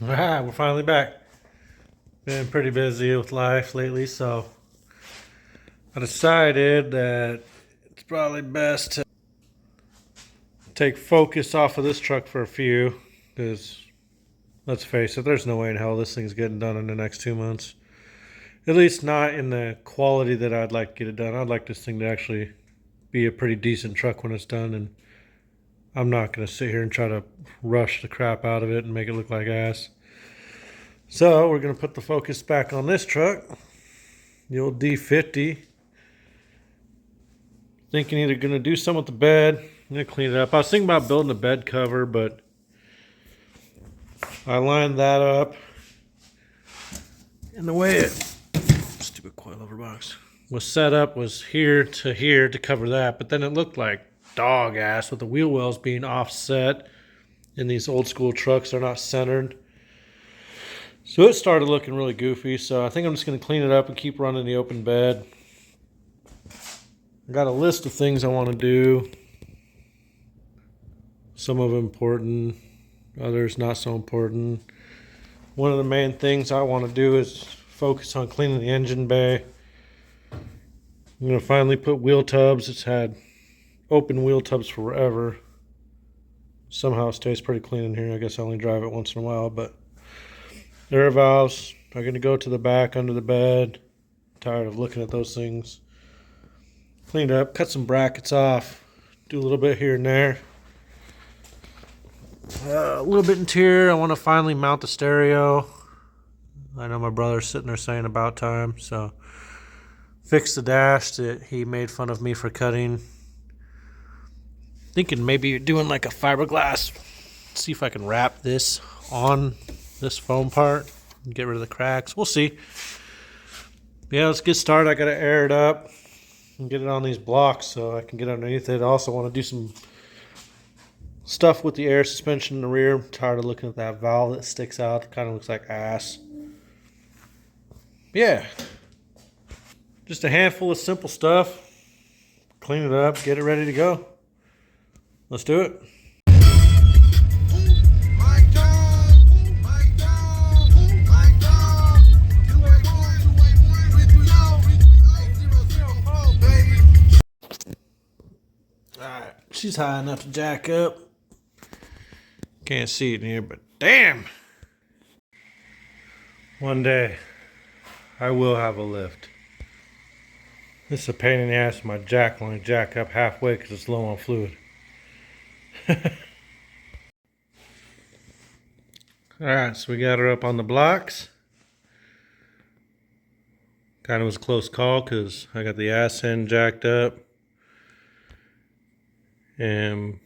We're finally back. Been pretty busy with life lately, so I decided that it's probably best to take focus off of this truck for a few, because let's face it, there's no way in hell this thing's getting done in the next 2 months. At least not in the quality that I'd like to get it done. I'd like this thing to actually be a pretty decent truck when it's done, and I'm not going to sit here and try to rush the crap out of it and make it look like ass. So we're going to put the focus back on this truck, the old d50. Thinking either going to do something with the bed. I'm going to clean it up. I was thinking about building a bed cover, but I lined that up. And the way it, stupid coilover box, was set up was here to cover that. But then it looked like dog ass with the wheel wells being offset. And these old school trucks are not centered. So it started looking really goofy. So I think I'm just going to clean it up and keep running the open bed. I got a list of things I want to do. Some of them important, others not so important. One of the main things I want to do is focus on cleaning the engine bay. I'm going to finally put wheel tubs. It's had open wheel tubs forever. Somehow it stays pretty clean in here. I guess I only drive it once in a while, but air valves are going to go to the back under the bed. I'm tired of looking at those things. Cleaned up, cut some brackets off, do a little bit here and there. A little bit interior. I want to finally mount the stereo. I know my brother's sitting there saying about time, so fix the dash that he made fun of me for cutting. Thinking maybe doing like a fiberglass. See if I can wrap this on this foam part and get rid of the cracks. We'll see. Yeah, let's get started. I got to air it up and get it on these blocks so I can get underneath it. I also want to do some stuff with the air suspension in the rear. I'm tired of looking at that valve that sticks out. It kind of looks like ass. Yeah. Just a handful of simple stuff. Clean it up, get it ready to go. Let's do it. Alright, she's high enough to jack up. Can't see it in here, but damn! One day, I will have a lift. This is a pain in the ass. My jack will only jack up halfway because it's low on fluid. Alright, so we got her up on the blocks. Kind of was a close call because I got the ass end jacked up. And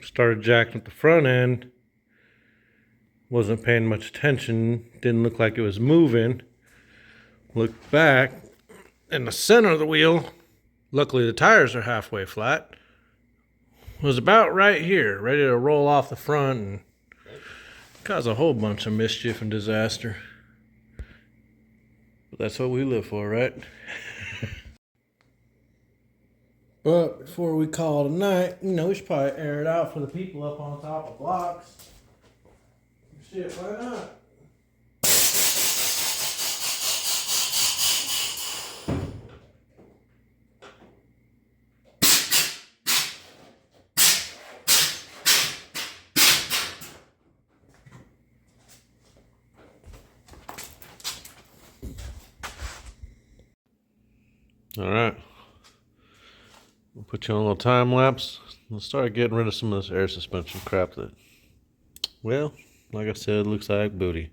started jacking up the front end. Wasn't paying much attention. Didn't look like it was moving. Looked back. In the center of the wheel, luckily the tires are halfway flat, was about right here, ready to roll off the front and cause a whole bunch of mischief and disaster. But that's what we live for, right? But before we call it a night, we should probably air it out for the people up on top of blocks. Shit, why not? All right. We'll put you on a little time lapse. We'll start getting rid of some of this air suspension crap that, well, like I said, looks like booty.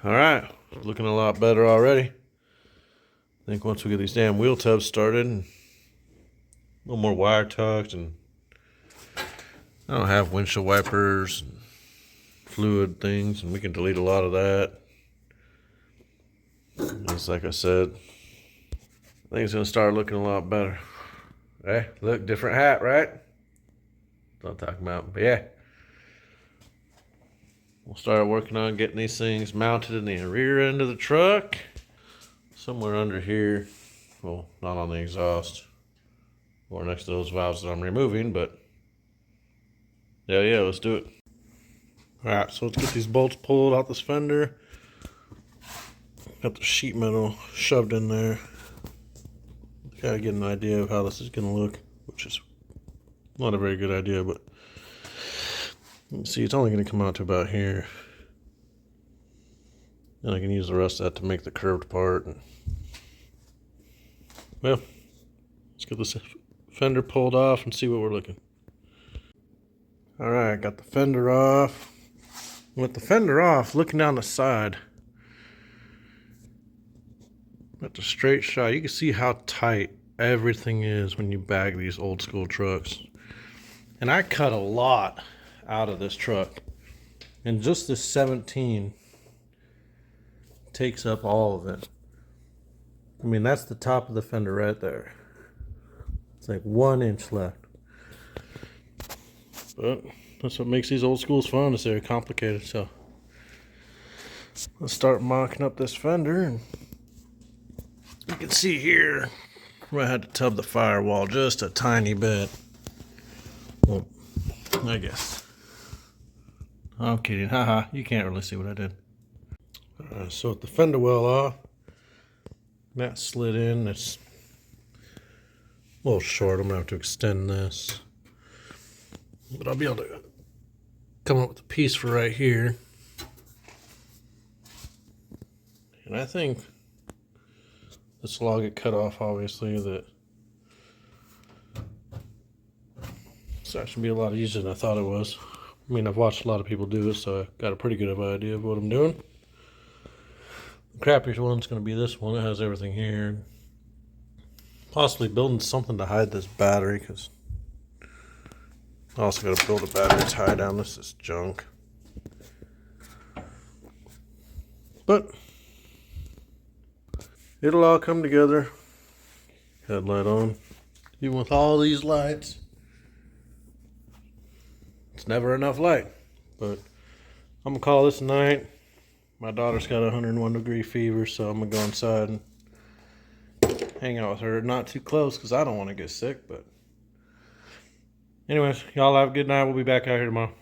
All right, looking a lot better already. I think once we get these damn wheel tubs started and a little more wire tucked, and I don't have windshield wipers and fluid things, and we can delete a lot of that. Just like I said, I think it's gonna start looking a lot better. Hey, look, different hat, right? That's what I'm talking about. But yeah. We'll start working on getting these things mounted in the rear end of the truck. Somewhere under here. Well, not on the exhaust. Or next to those valves that I'm removing, but yeah, let's do it. Alright, so let's get these bolts pulled out this fender. Got the sheet metal shoved in there. Gotta get an idea of how this is gonna look, which is not a very good idea, but you can see it's only gonna come out to about here. And I can use the rest of that to make the curved part. Well, let's get this fender pulled off and see what we're looking. Alright, got the fender off. With the fender off, looking down the side at the straight shot, you can see how tight everything is when you bag these old school trucks. And I cut a lot out of this truck. And just this 17 takes up all of it. I mean, that's the top of the fender right there. It's like 1 inch left. But that's what makes these old schools fun, is they're complicated. So let's start mocking up this fender. And you can see here where I had to tub the firewall just a tiny bit. Well, I guess. I'm kidding. Haha, you can't really see what I did. So with the fender well off, that slid in. It's a little short. I'm going to have to extend this. But I'll be able to come up with a piece for right here. And I think this will all get cut off, obviously. It's actually be a lot easier than I thought it was. I mean, I've watched a lot of people do it, so I got a pretty good idea of what I'm doing. The crappiest one's going to be this one. It has everything here. Possibly building something to hide this battery, because I also got to build a battery tie down. This is junk. But it'll all come together. Headlight on. Even with all these lights, it's never enough light. But I'm going to call this a night. My daughter's got a 101-degree fever, so I'm going to go inside and hang out with her. Not too close, because I don't want to get sick. But anyways, y'all have a good night. We'll be back out here tomorrow.